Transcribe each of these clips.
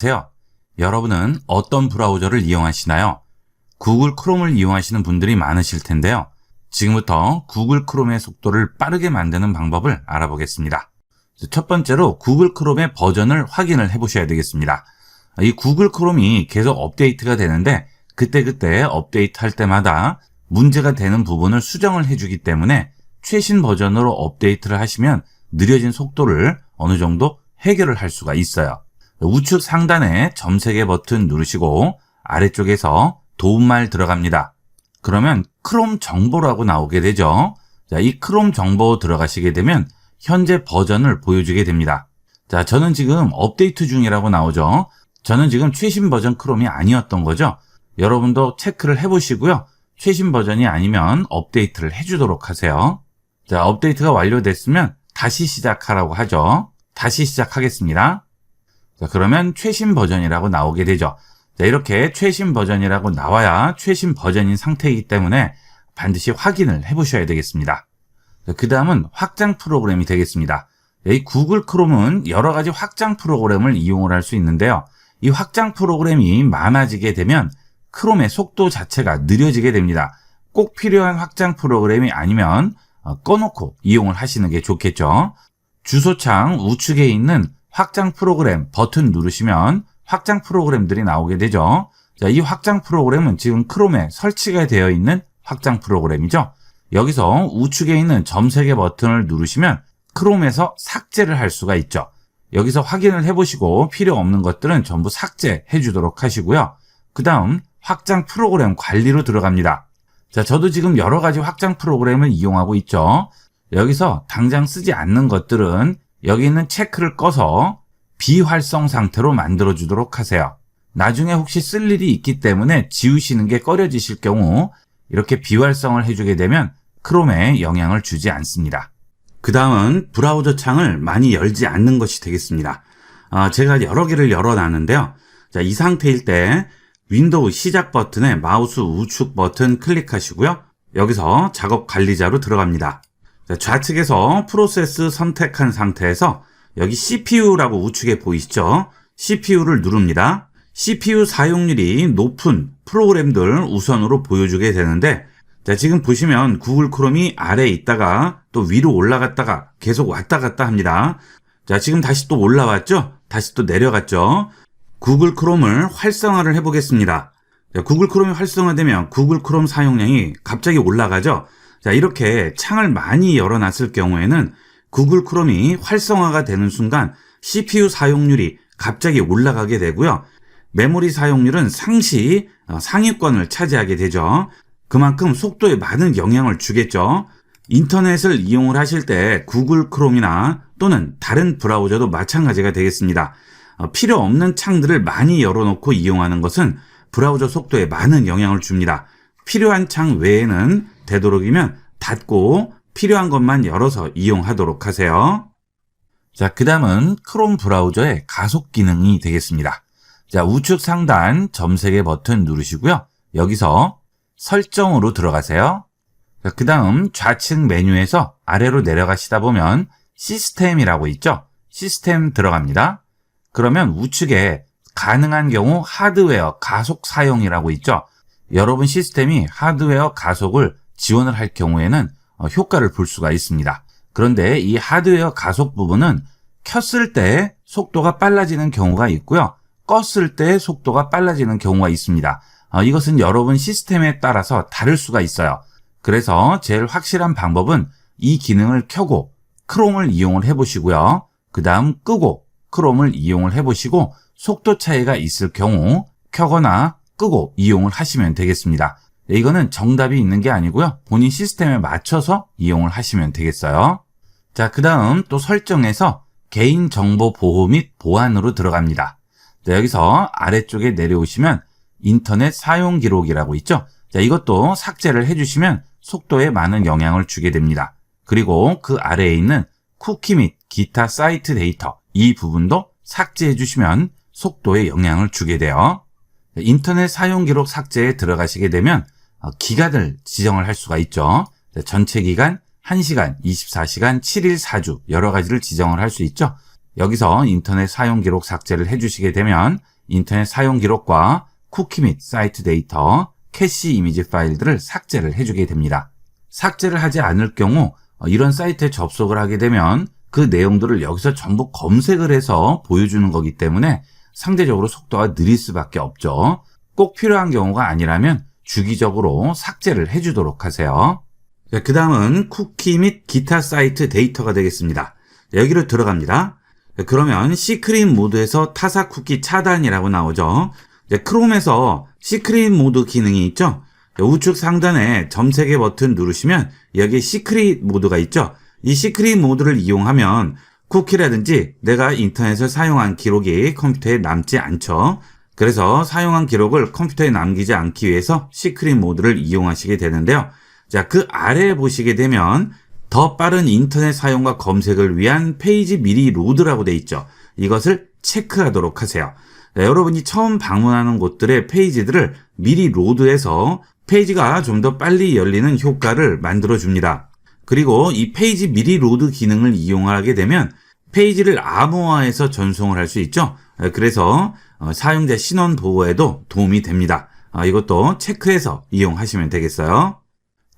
안녕하세요. 여러분은 어떤 브라우저를 이용하시나요? 구글 크롬을 이용하시는 분들이 많으실 텐데요. 지금부터 구글 크롬의 속도를 빠르게 만드는 방법을 알아보겠습니다. 첫 번째로 구글 크롬의 버전을 확인을 해보셔야 되겠습니다. 이 구글 크롬이 계속 업데이트가 되는데 그때그때 업데이트 할 때마다 문제가 되는 부분을 수정을 해주기 때문에 최신 버전으로 업데이트를 하시면 느려진 속도를 어느 정도 해결을 할 수가 있어요. 우측 상단에 점 3개 버튼 누르시고 아래쪽에서 도움말 들어갑니다. 그러면 크롬 정보라고 나오게 되죠. 자, 이 크롬 정보 들어가시게 되면 현재 버전을 보여주게 됩니다. 자, 저는 지금 업데이트 중이라고 나오죠. 저는 지금 최신 버전 크롬이 아니었던 거죠. 여러분도 체크를 해보시고요. 최신 버전이 아니면 업데이트를 해주도록 하세요. 자, 업데이트가 완료됐으면 다시 시작하라고 하죠. 다시 시작하겠습니다. 자, 그러면 최신 버전이라고 나오게 되죠. 자, 이렇게 최신 버전이라고 나와야 최신 버전인 상태이기 때문에 반드시 확인을 해보셔야 되겠습니다. 그 다음은 확장 프로그램이 되겠습니다. 이 구글 크롬은 여러 가지 확장 프로그램을 이용을 할 수 있는데요. 이 확장 프로그램이 많아지게 되면 크롬의 속도 자체가 느려지게 됩니다. 꼭 필요한 확장 프로그램이 아니면 꺼놓고 이용을 하시는 게 좋겠죠. 주소창 우측에 있는 확장 프로그램 버튼 누르시면 확장 프로그램들이 나오게 되죠. 자, 이 확장 프로그램은 지금 크롬에 설치가 되어 있는 확장 프로그램이죠. 여기서 우측에 있는 점 3개 버튼을 누르시면 크롬에서 삭제를 할 수가 있죠. 여기서 확인을 해보시고 필요 없는 것들은 전부 삭제해 주도록 하시고요. 그 다음 확장 프로그램 관리로 들어갑니다. 자, 저도 지금 여러 가지 확장 프로그램을 이용하고 있죠. 여기서 당장 쓰지 않는 것들은 여기 있는 체크를 꺼서 비활성 상태로 만들어 주도록 하세요. 나중에 혹시 쓸 일이 있기 때문에 지우시는 게 꺼려지실 경우 이렇게 비활성을 해주게 되면 크롬에 영향을 주지 않습니다. 그 다음은 브라우저 창을 많이 열지 않는 것이 되겠습니다. 제가 여러 개를 열어놨는데요. 자, 이 상태일 때 윈도우 시작 버튼에 마우스 우측 버튼 클릭하시고요. 여기서 작업 관리자로 들어갑니다. 자, 좌측에서 프로세스 선택한 상태에서 여기 CPU라고 우측에 보이시죠? CPU를 누릅니다. CPU 사용률이 높은 프로그램들 우선으로 보여주게 되는데, 자, 지금 보시면 구글 크롬이 아래에 있다가 또 위로 올라갔다가 계속 왔다 갔다 합니다. 자, 지금 다시 또 올라왔죠? 다시 또 내려갔죠? 구글 크롬을 활성화를 해보겠습니다. 자, 구글 크롬이 활성화되면 구글 크롬 사용량이 갑자기 올라가죠? 자, 이렇게 창을 많이 열어놨을 경우에는 구글 크롬이 활성화가 되는 순간 CPU 사용률이 갑자기 올라가게 되고요. 메모리 사용률은 상시 상위권을 차지하게 되죠. 그만큼 속도에 많은 영향을 주겠죠. 인터넷을 이용을 하실 때 구글 크롬이나 또는 다른 브라우저도 마찬가지가 되겠습니다. 필요 없는 창들을 많이 열어놓고 이용하는 것은 브라우저 속도에 많은 영향을 줍니다. 필요한 창 외에는 되도록이면 닫고 필요한 것만 열어서 이용하도록 하세요. 자, 그 다음은 크롬 브라우저의 가속 기능이 되겠습니다. 자, 우측 상단 점 3개 버튼 누르시고요. 여기서 설정으로 들어가세요. 자, 그 다음 좌측 메뉴에서 아래로 내려가시다 보면 시스템이라고 있죠. 시스템 들어갑니다. 그러면 우측에 가능한 경우 하드웨어 가속 사용이라고 있죠. 여러분 시스템이 하드웨어 가속을 지원을 할 경우에는 효과를 볼 수가 있습니다. 그런데 이 하드웨어 가속 부분은 켰을 때 속도가 빨라지는 경우가 있고요. 껐을 때 속도가 빨라지는 경우가 있습니다. 이것은 여러분 시스템에 따라서 다를 수가 있어요. 그래서 제일 확실한 방법은 이 기능을 켜고 크롬을 이용을 해보시고요. 그 다음 끄고 크롬을 이용을 해보시고 속도 차이가 있을 경우 켜거나 끄고 이용을 하시면 되겠습니다. 이거는 정답이 있는 게 아니고요. 본인 시스템에 맞춰서 이용을 하시면 되겠어요. 자, 그 다음 또 설정에서 개인정보 보호 및 보안으로 들어갑니다. 자, 여기서 아래쪽에 내려오시면 인터넷 사용 기록이라고 있죠. 자, 이것도 삭제를 해주시면 속도에 많은 영향을 주게 됩니다. 그리고 그 아래에 있는 쿠키 및 기타 사이트 데이터 이 부분도 삭제해 주시면 속도에 영향을 주게 돼요. 인터넷 사용 기록 삭제에 들어가시게 되면 기간을 지정을 할 수가 있죠. 전체 기간 1시간, 24시간, 7일 4주 여러 가지를 지정을 할 수 있죠. 여기서 인터넷 사용 기록 삭제를 해주시게 되면 인터넷 사용 기록과 쿠키 및 사이트 데이터, 캐시 이미지 파일들을 삭제를 해주게 됩니다. 삭제를 하지 않을 경우 이런 사이트에 접속을 하게 되면 그 내용들을 여기서 전부 검색을 해서 보여주는 거기 때문에 상대적으로 속도가 느릴 수밖에 없죠. 꼭 필요한 경우가 아니라면 주기적으로 삭제를 해주도록 하세요. 그 다음은 쿠키 및 기타 사이트 데이터가 되겠습니다. 여기로 들어갑니다. 그러면 시크릿 모드에서 타사 쿠키 차단이라고 나오죠. 크롬에서 시크릿 모드 기능이 있죠. 우측 상단에 점 3개 버튼 누르시면 여기에 시크릿 모드가 있죠. 이 시크릿 모드를 이용하면 쿠키라든지 내가 인터넷을 사용한 기록이 컴퓨터에 남지 않죠. 그래서 사용한 기록을 컴퓨터에 남기지 않기 위해서 시크릿 모드를 이용하시게 되는데요. 자, 그 아래에 보시게 되면 더 빠른 인터넷 사용과 검색을 위한 페이지 미리 로드라고 돼 있죠. 이것을 체크하도록 하세요. 자, 여러분이 처음 방문하는 곳들의 페이지들을 미리 로드해서 페이지가 좀 더 빨리 열리는 효과를 만들어 줍니다. 그리고 이 페이지 미리 로드 기능을 이용하게 되면 페이지를 암호화해서 전송을 할 수 있죠. 그래서 사용자 신원 보호에도 도움이 됩니다. 이것도 체크해서 이용하시면 되겠어요.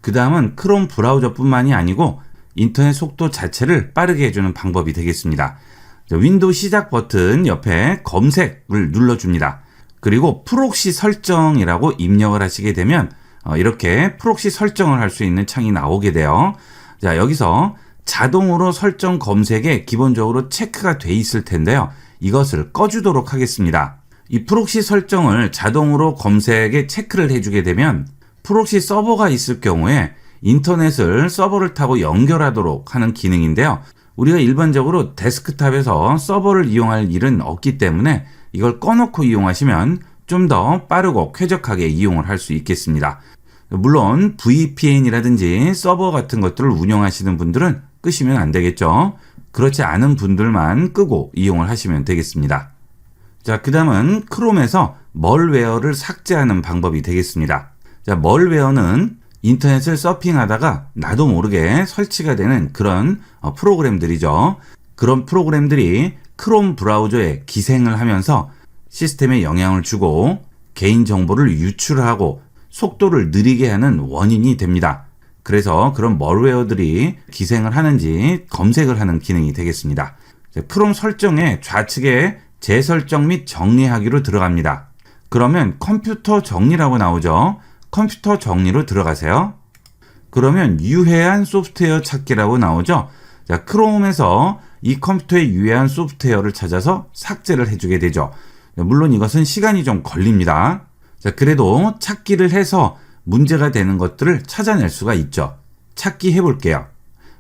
그 다음은 크롬 브라우저뿐만이 아니고 인터넷 속도 자체를 빠르게 해주는 방법이 되겠습니다. 윈도우 시작 버튼 옆에 검색을 눌러줍니다. 그리고 프록시 설정이라고 입력을 하시게 되면 이렇게 프록시 설정을 할 수 있는 창이 나오게 돼요. 자, 여기서 자동으로 설정 검색에 기본적으로 체크가 돼 있을 텐데요. 이것을 꺼주도록 하겠습니다. 이 프록시 설정을 자동으로 검색에 체크를 해주게 되면 프록시 서버가 있을 경우에 인터넷을 서버를 타고 연결하도록 하는 기능인데요. 우리가 일반적으로 데스크탑에서 서버를 이용할 일은 없기 때문에 이걸 꺼놓고 이용하시면 좀 더 빠르고 쾌적하게 이용을 할 수 있겠습니다. 물론 VPN이라든지 서버 같은 것들을 운영하시는 분들은 끄시면 안 되겠죠. 그렇지 않은 분들만 끄고 이용을 하시면 되겠습니다. 자, 그 다음은 크롬에서 멀웨어를 삭제하는 방법이 되겠습니다. 자, 멀웨어는 인터넷을 서핑하다가 나도 모르게 설치가 되는 그런 프로그램들이죠. 그런 프로그램들이 크롬 브라우저에 기생을 하면서 시스템에 영향을 주고 개인정보를 유출하고 속도를 느리게 하는 원인이 됩니다. 그래서 그런 멀웨어들이 기생을 하는지 검색을 하는 기능이 되겠습니다. 크롬 설정에 좌측에 재설정 및 정리하기로 들어갑니다. 그러면 컴퓨터 정리라고 나오죠. 컴퓨터 정리로 들어가세요. 그러면 유해한 소프트웨어 찾기라고 나오죠. 자, 크롬에서 이 컴퓨터에 유해한 소프트웨어를 찾아서 삭제를 해주게 되죠. 물론 이것은 시간이 좀 걸립니다. 자, 그래도 찾기를 해서 문제가 되는 것들을 찾아낼 수가 있죠. 찾기 해볼게요.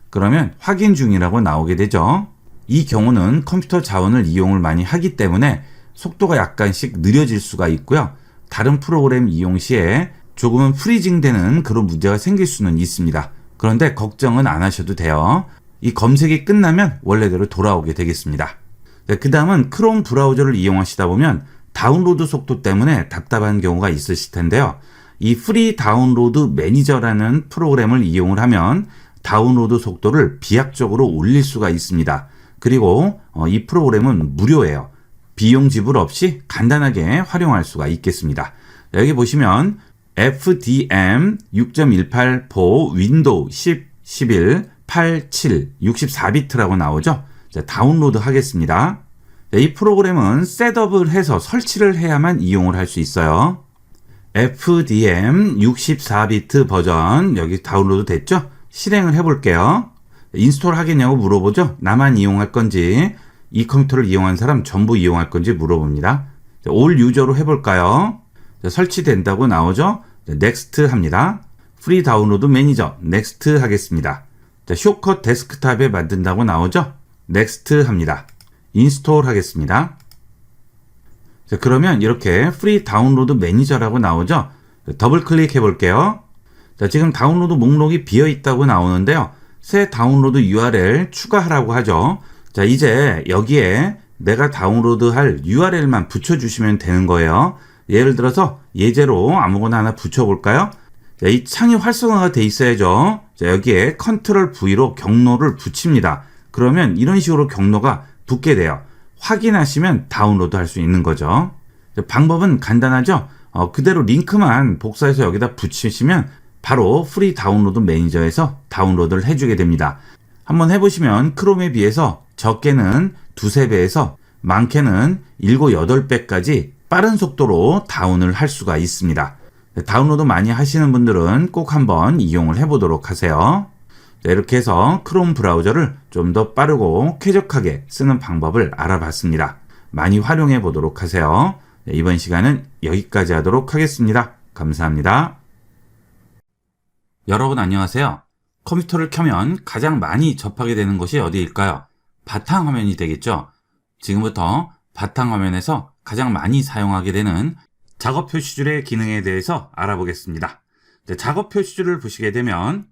그러면 확인 중이라고 나오게 되죠. 이 경우는 컴퓨터 자원을 이용을 많이 하기 때문에 속도가 약간씩 느려질 수가 있고요. 다른 프로그램 이용 시에 조금은 프리징 되는 그런 문제가 생길 수는 있습니다. 그런데 걱정은 안 하셔도 돼요. 이 검색이 끝나면 원래대로 돌아오게 되겠습니다. 그 다음은 크롬 브라우저를 이용하시다 보면 다운로드 속도 때문에 답답한 경우가 있으실 텐데요. 이 프리 다운로드 매니저라는 프로그램을 이용을 하면 다운로드 속도를 비약적으로 올릴 수가 있습니다. 그리고 이 프로그램은 무료예요. 비용 지불 없이 간단하게 활용할 수가 있겠습니다. 여기 보시면 FDM 6.18 포 윈도우 10, 11, 87, 64비트라고 나오죠. 자, 다운로드 하겠습니다. 자, 이 프로그램은 셋업을 해서 설치를 해야만 이용을 할 수 있어요. FDM 64비트 버전 여기 다운로드 됐죠? 실행을 해볼게요. 인스톨 하겠냐고 물어보죠. 나만 이용할 건지 이 컴퓨터를 이용한 사람 전부 이용할 건지 물어봅니다. 자, 올 유저로 해볼까요? 자, 설치된다고 나오죠? 자, 넥스트 합니다. 프리 다운로드 매니저 넥스트 하겠습니다. 자, 쇼컷 데스크탑에 만든다고 나오죠? 넥스트 합니다. 인스톨 하겠습니다. 자, 그러면 이렇게 프리 다운로드 매니저라고 나오죠? 자, 더블 클릭해 볼게요. 자, 지금 다운로드 목록이 비어 있다고 나오는데요. 새 다운로드 URL 추가하라고 하죠. 자, 이제 여기에 내가 다운로드할 URL만 붙여주시면 되는 거예요. 예를 들어서 예제로 아무거나 하나 붙여볼까요? 자, 이 창이 활성화가 돼 있어야죠. 자, 여기에 컨트롤 V로 경로를 붙입니다. 그러면 이런 식으로 경로가 붙게 돼요. 확인하시면 다운로드 할 수 있는 거죠. 방법은 간단하죠. 그대로 링크만 복사해서 여기다 붙이시면 바로 프리 다운로드 매니저에서 다운로드를 해주게 됩니다. 한번 해보시면 크롬에 비해서 적게는 2~3배에서 많게는 7, 8배까지 빠른 속도로 다운을 할 수가 있습니다. 다운로드 많이 하시는 분들은 꼭 한번 이용을 해보도록 하세요. 이렇게 해서 크롬 브라우저를 좀 더 빠르고 쾌적하게 쓰는 방법을 알아봤습니다. 많이 활용해 보도록 하세요. 이번 시간은 여기까지 하도록 하겠습니다. 감사합니다. 여러분 안녕하세요. 컴퓨터를 켜면 가장 많이 접하게 되는 곳이 어디일까요? 바탕화면이 되겠죠. 지금부터 바탕화면에서 가장 많이 사용하게 되는 작업 표시줄의 기능에 대해서 알아보겠습니다. 작업 표시줄을 보시게 되면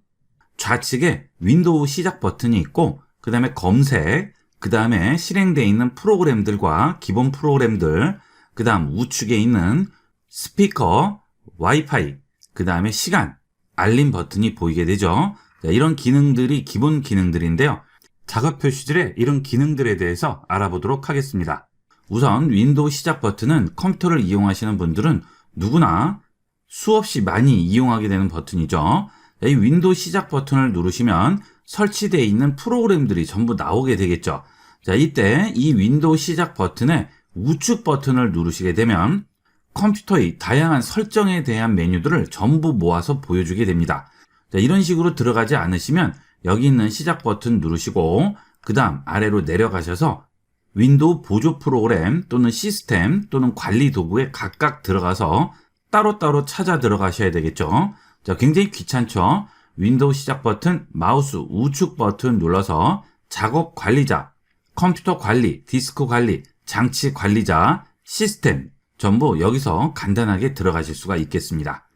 좌측에 윈도우 시작 버튼이 있고 그 다음에 검색, 그 다음에 실행되어 있는 프로그램들과 기본 프로그램들, 그 다음 우측에 있는 스피커, 와이파이, 그 다음에 시간, 알림 버튼이 보이게 되죠. 이런 기능들이 기본 기능들인데요. 작업 표시줄의 이런 기능들에 대해서 알아보도록 하겠습니다. 우선 윈도우 시작 버튼은 컴퓨터를 이용하시는 분들은 누구나 수없이 많이 이용하게 되는 버튼이죠. 이 윈도우 시작 버튼을 누르시면 설치되어 있는 프로그램들이 전부 나오게 되겠죠. 자, 이때 이 윈도우 시작 버튼의 우측 버튼을 누르시게 되면 컴퓨터의 다양한 설정에 대한 메뉴들을 전부 모아서 보여주게 됩니다. 자, 이런 식으로 들어가지 않으시면 여기 있는 시작 버튼 누르시고 그 다음 아래로 내려가셔서 윈도우 보조 프로그램 또는 시스템 또는 관리 도구에 각각 들어가서 따로따로 찾아 들어가셔야 되겠죠. 자, 굉장히 귀찮죠. 윈도우 시작 버튼, 마우스 우측 버튼 눌러서 작업 관리자, 컴퓨터 관리, 디스크 관리, 장치 관리자, 시스템 전부 여기서 간단하게 들어가실 수가 있겠습니다.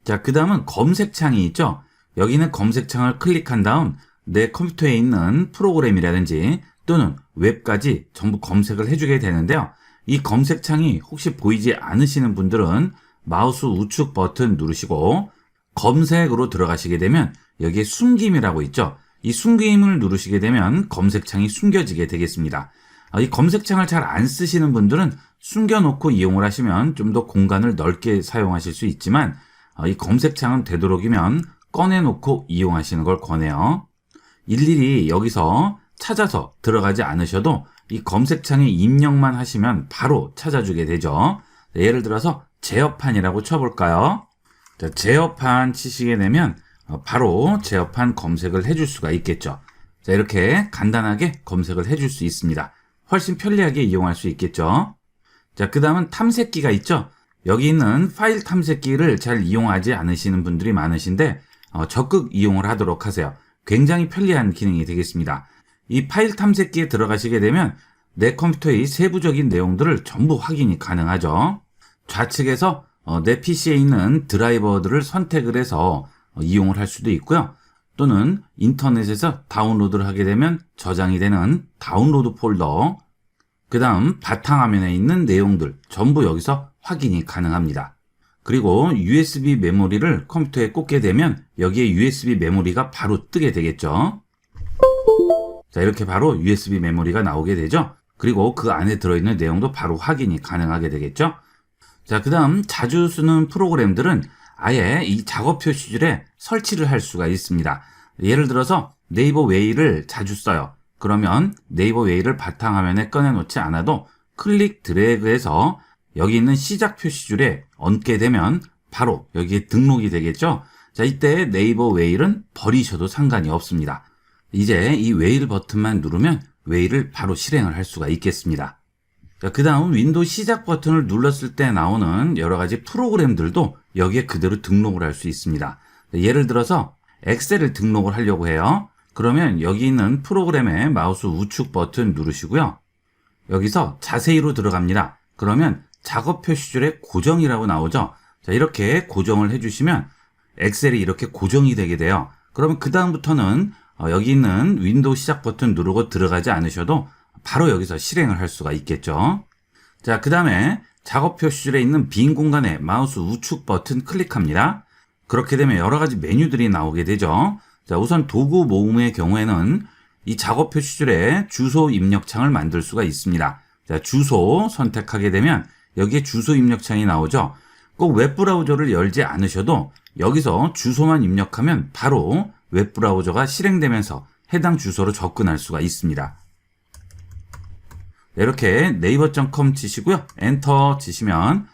자, 그 다음은 검색창이 있죠. 여기는 검색창을 클릭한 다음 내 컴퓨터에 있는 프로그램이라든지 또는 웹까지 전부 검색을 해주게 되는데요. 이 검색창이 혹시 보이지 않으시는 분들은 마우스 우측 버튼 누르시고 검색으로 들어가시게 되면 여기에 숨김이라고 있죠. 이 숨김을 누르시게 되면 검색창이 숨겨지게 되겠습니다. 이 검색창을 잘 안 쓰시는 분들은 숨겨놓고 이용을 하시면 좀 더 공간을 넓게 사용하실 수 있지만 이 검색창은 되도록이면 꺼내놓고 이용하시는 걸 권해요. 일일이 여기서 찾아서 들어가지 않으셔도 이 검색창에 입력만 하시면 바로 찾아주게 되죠. 예를 들어서 제어판이라고 쳐볼까요? 자, 제어판 치시게 되면 바로 제어판 검색을 해줄 수가 있겠죠. 자, 이렇게 간단하게 검색을 해줄 수 있습니다. 훨씬 편리하게 이용할 수 있겠죠. 자, 그 다음은 탐색기가 있죠. 여기 있는 파일 탐색기를 잘 이용하지 않으시는 분들이 많으신데 적극 이용을 하도록 하세요. 굉장히 편리한 기능이 되겠습니다. 이 파일 탐색기에 들어가시게 되면 내 컴퓨터의 세부적인 내용들을 전부 확인이 가능하죠. 좌측에서 내 PC에 있는 드라이버들을 선택을 해서 이용을 할 수도 있고요. 또는 인터넷에서 다운로드를 하게 되면 저장이 되는 다운로드 폴더, 그 다음 바탕화면에 있는 내용들 전부 여기서 확인이 가능합니다. 그리고 USB 메모리를 컴퓨터에 꽂게 되면 여기에 USB 메모리가 바로 뜨게 되겠죠. 자, 이렇게 바로 USB 메모리가 나오게 되죠. 그리고 그 안에 들어있는 내용도 바로 확인이 가능하게 되겠죠. 자, 그 다음 자주 쓰는 프로그램들은 아예 이 작업 표시줄에 설치를 할 수가 있습니다. 예를 들어서 네이버 웨이를 자주 써요. 그러면 네이버 웨이를 바탕화면에 꺼내놓지 않아도 클릭 드래그해서 여기 있는 시작 표시줄에 얹게 되면 바로 여기에 등록이 되겠죠. 자, 이때 네이버 웨이를 버리셔도 상관이 없습니다. 이제 이 웨일 버튼만 누르면 웨이를 바로 실행을 할 수가 있겠습니다. 그 다음 윈도우 시작 버튼을 눌렀을 때 나오는 여러 가지 프로그램들도 여기에 그대로 등록을 할 수 있습니다. 예를 들어서 엑셀을 등록을 하려고 해요. 그러면 여기 있는 프로그램의 마우스 우측 버튼 누르시고요. 여기서 자세히로 들어갑니다. 그러면 작업 표시줄에 고정이라고 나오죠. 자, 이렇게 고정을 해주시면 엑셀이 이렇게 고정이 되게 돼요. 그러면 그 다음부터는 여기 있는 윈도우 시작 버튼 누르고 들어가지 않으셔도 바로 여기서 실행을 할 수가 있겠죠. 자, 그 다음에 작업 표시줄에 있는 빈 공간에 마우스 우측 버튼 클릭합니다. 그렇게 되면 여러 가지 메뉴들이 나오게 되죠. 자, 우선 도구 모음의 경우에는 이 작업 표시줄에 주소 입력창을 만들 수가 있습니다. 자, 주소 선택하게 되면 여기에 주소 입력창이 나오죠. 꼭 웹브라우저를 열지 않으셔도 여기서 주소만 입력하면 바로 웹브라우저가 실행되면서 해당 주소로 접근할 수가 있습니다. 이렇게 네이버.com 치시고요. 엔터 치시면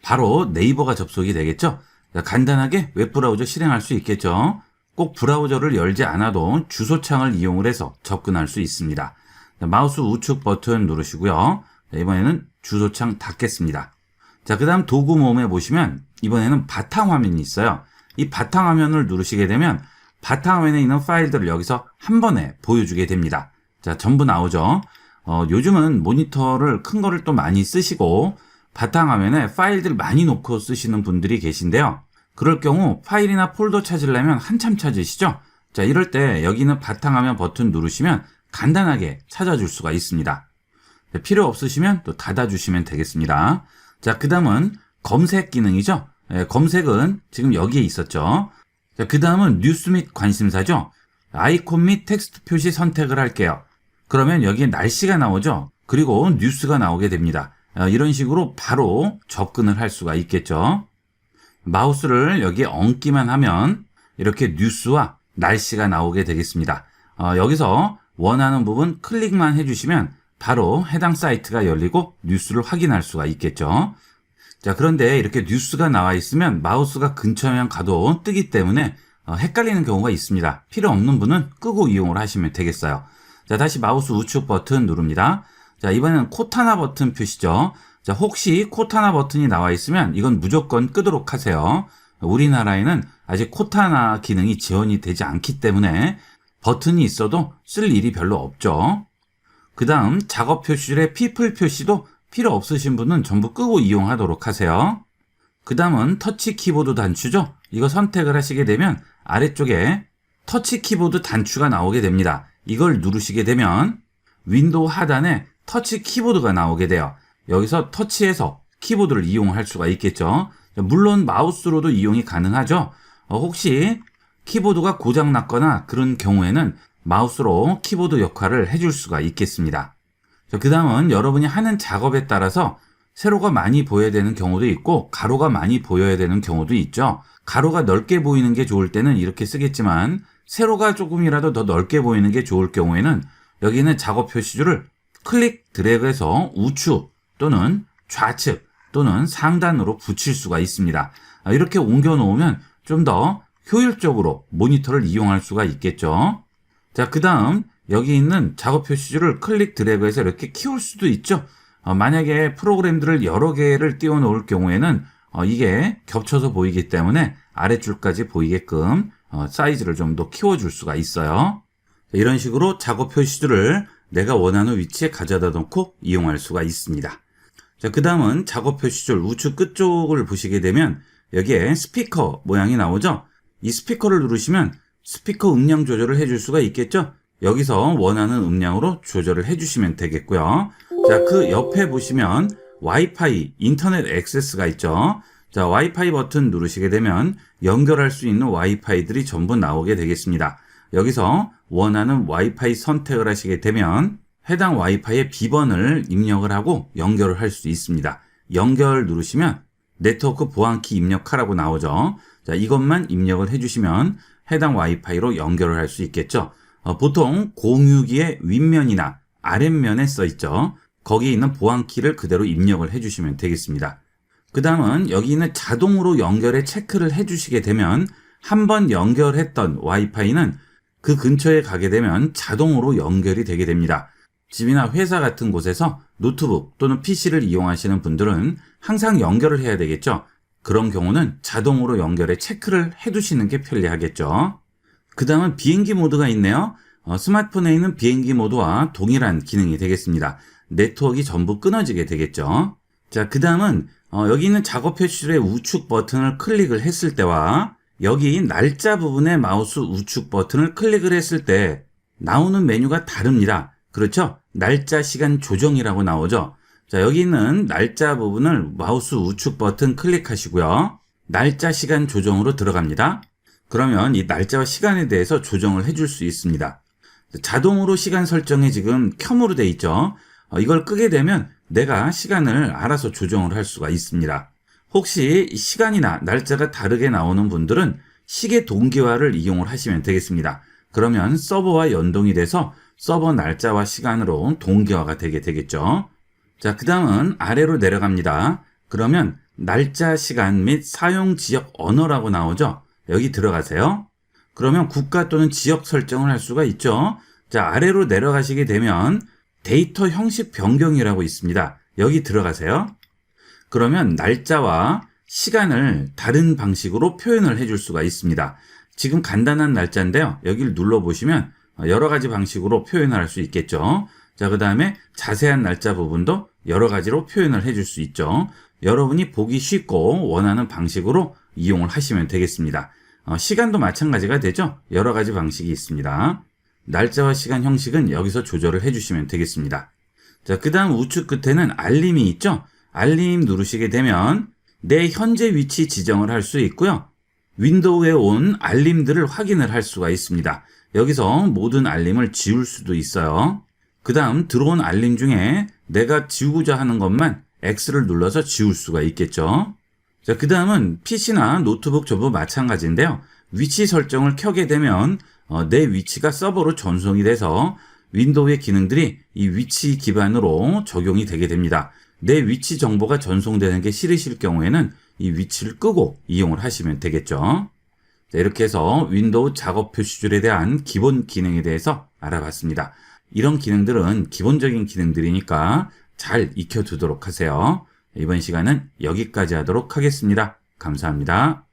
바로 네이버가 접속이 되겠죠. 간단하게 웹브라우저 실행할 수 있겠죠. 꼭 브라우저를 열지 않아도 주소창을 이용을 해서 접근할 수 있습니다. 마우스 우측 버튼 누르시고요. 이번에는 주소창 닫겠습니다. 자, 그 다음 도구 모음에 보시면 이번에는 바탕화면이 있어요. 이 바탕화면을 누르시게 되면 바탕화면에 있는 파일들을 여기서 한 번에 보여주게 됩니다. 자, 전부 나오죠. 요즘은 모니터를 큰 거를 또 많이 쓰시고 바탕화면에 파일들 많이 놓고 쓰시는 분들이 계신데요. 그럴 경우 파일이나 폴더 찾으려면 한참 찾으시죠? 자, 이럴 때 여기 있는 바탕화면 버튼 누르시면 간단하게 찾아줄 수가 있습니다. 필요 없으시면 또 닫아주시면 되겠습니다. 자, 그 다음은 검색 기능이죠. 검색은 지금 여기에 있었죠. 자, 그 다음은 뉴스 및 관심사죠. 아이콘 및 텍스트 표시 선택을 할게요. 그러면 여기에 날씨가 나오죠. 그리고 뉴스가 나오게 됩니다. 이런 식으로 바로 접근을 할 수가 있겠죠. 마우스를 여기에 얹기만 하면 이렇게 뉴스와 날씨가 나오게 되겠습니다. 여기서 원하는 부분 클릭만 해주시면 바로 해당 사이트가 열리고 뉴스를 확인할 수가 있겠죠. 자, 그런데 이렇게 뉴스가 나와 있으면 마우스가 근처에만 가도 뜨기 때문에 헷갈리는 경우가 있습니다. 필요 없는 분은 끄고 이용을 하시면 되겠어요. 자, 다시 마우스 우측 버튼 누릅니다. 자, 이번에는 코타나 버튼 표시죠. 자, 혹시 코타나 버튼이 나와 있으면 이건 무조건 끄도록 하세요. 우리나라에는 아직 코타나 기능이 지원이 되지 않기 때문에 버튼이 있어도 쓸 일이 별로 없죠. 그 다음 작업 표시줄의 people 표시도 필요 없으신 분은 전부 끄고 이용하도록 하세요. 그 다음은 터치 키보드 단추죠. 이거 선택을 하시게 되면 아래쪽에 터치 키보드 단추가 나오게 됩니다. 이걸 누르시게 되면 윈도우 하단에 터치 키보드가 나오게 돼요. 여기서 터치해서 키보드를 이용할 수가 있겠죠. 물론 마우스로도 이용이 가능하죠. 혹시 키보드가 고장났거나 그런 경우에는 마우스로 키보드 역할을 해줄 수가 있겠습니다. 그 다음은 여러분이 하는 작업에 따라서 세로가 많이 보여야 되는 경우도 있고 가로가 많이 보여야 되는 경우도 있죠. 가로가 넓게 보이는 게 좋을 때는 이렇게 쓰겠지만 세로가 조금이라도 더 넓게 보이는 게 좋을 경우에는 여기 있는 작업 표시줄을 클릭 드래그해서 우측 또는 좌측 또는 상단으로 붙일 수가 있습니다. 이렇게 옮겨 놓으면 좀 더 효율적으로 모니터를 이용할 수가 있겠죠. 자, 그 다음 여기 있는 작업 표시줄을 클릭 드래그해서 이렇게 키울 수도 있죠. 만약에 프로그램들을 여러 개를 띄워 놓을 경우에는 이게 겹쳐서 보이기 때문에 아래줄까지 보이게끔 사이즈를 좀 더 키워줄 수가 있어요. 이런 식으로 작업 표시줄을 내가 원하는 위치에 가져다 놓고 이용할 수가 있습니다. 자, 그 다음은 작업 표시줄 우측 끝쪽을 보시게 되면 여기에 스피커 모양이 나오죠. 이 스피커를 누르시면 스피커 음량 조절을 해줄 수가 있겠죠. 여기서 원하는 음량으로 조절을 해주시면 되겠고요. 자, 그 옆에 보시면 와이파이 인터넷 액세스가 있죠. 자, 와이파이 버튼 누르시게 되면 연결할 수 있는 와이파이들이 전부 나오게 되겠습니다. 여기서 원하는 와이파이 선택을 하시게 되면 해당 와이파이의 비번을 입력을 하고 연결을 할 수 있습니다. 연결 누르시면 네트워크 보안키 입력하라고 나오죠. 자, 이것만 입력을 해주시면 해당 와이파이로 연결을 할 수 있겠죠. 보통 공유기의 윗면이나 아랫면에 써 있죠. 거기에 있는 보안키를 그대로 입력을 해주시면 되겠습니다. 그 다음은 여기 있는 자동으로 연결에 체크를 해주시게 되면 한번 연결했던 와이파이는 그 근처에 가게 되면 자동으로 연결이 되게 됩니다. 집이나 회사 같은 곳에서 노트북 또는 PC를 이용하시는 분들은 항상 연결을 해야 되겠죠. 그런 경우는 자동으로 연결에 체크를 해두시는 게 편리하겠죠. 그 다음은 비행기 모드가 있네요. 스마트폰에 있는 비행기 모드와 동일한 기능이 되겠습니다. 네트워크가 전부 끊어지게 되겠죠. 자, 그 다음은 여기 있는 작업 표시줄의 우측 버튼을 클릭을 했을 때와 여기 날짜 부분의 마우스 우측 버튼을 클릭을 했을 때 나오는 메뉴가 다릅니다. 그렇죠? 날짜 시간 조정이라고 나오죠. 자, 여기 있는 날짜 부분을 마우스 우측 버튼 클릭하시고요. 날짜 시간 조정으로 들어갑니다. 그러면 이 날짜와 시간에 대해서 조정을 해줄 수 있습니다. 자동으로 시간 설정이 지금 켬으로 돼 있죠. 이걸 끄게 되면 내가 시간을 알아서 조정을 할 수가 있습니다. 혹시 시간이나 날짜가 다르게 나오는 분들은 시계 동기화를 이용을 하시면 되겠습니다. 그러면 서버와 연동이 돼서 서버 날짜와 시간으로 동기화가 되게 되겠죠. 자, 그 다음은 아래로 내려갑니다. 그러면 날짜, 시간 및 사용 지역 언어라고 나오죠. 여기 들어가세요. 그러면 국가 또는 지역 설정을 할 수가 있죠. 자, 아래로 내려가시게 되면 데이터 형식 변경이라고 있습니다. 여기 들어가세요. 그러면 날짜와 시간을 다른 방식으로 표현을 해줄 수가 있습니다. 지금 간단한 날짜인데요. 여기를 눌러보시면 여러 가지 방식으로 표현을 할 수 있겠죠. 자, 그 다음에 자세한 날짜 부분도 여러 가지로 표현을 해줄 수 있죠. 여러분이 보기 쉽고 원하는 방식으로 이용을 하시면 되겠습니다. 시간도 마찬가지가 되죠. 여러 가지 방식이 있습니다. 날짜와 시간 형식은 여기서 조절을 해주시면 되겠습니다. 자, 그 다음 우측 끝에는 알림이 있죠. 알림 누르시게 되면 내 현재 위치 지정을 할 수 있고요. 윈도우에 온 알림들을 확인을 할 수가 있습니다. 여기서 모든 알림을 지울 수도 있어요. 그 다음 들어온 알림 중에 내가 지우고자 하는 것만 X를 눌러서 지울 수가 있겠죠. 자, 그 다음은 PC나 노트북 전부 마찬가지인데요. 위치 설정을 켜게 되면 내 위치가 서버로 전송이 돼서 윈도우의 기능들이 이 위치 기반으로 적용이 되게 됩니다. 내 위치 정보가 전송되는 게 싫으실 경우에는 이 위치를 끄고 이용을 하시면 되겠죠. 자, 이렇게 해서 윈도우 작업 표시줄에 대한 기본 기능에 대해서 알아봤습니다. 이런 기능들은 기본적인 기능들이니까 잘 익혀두도록 하세요. 이번 시간은 여기까지 하도록 하겠습니다. 감사합니다.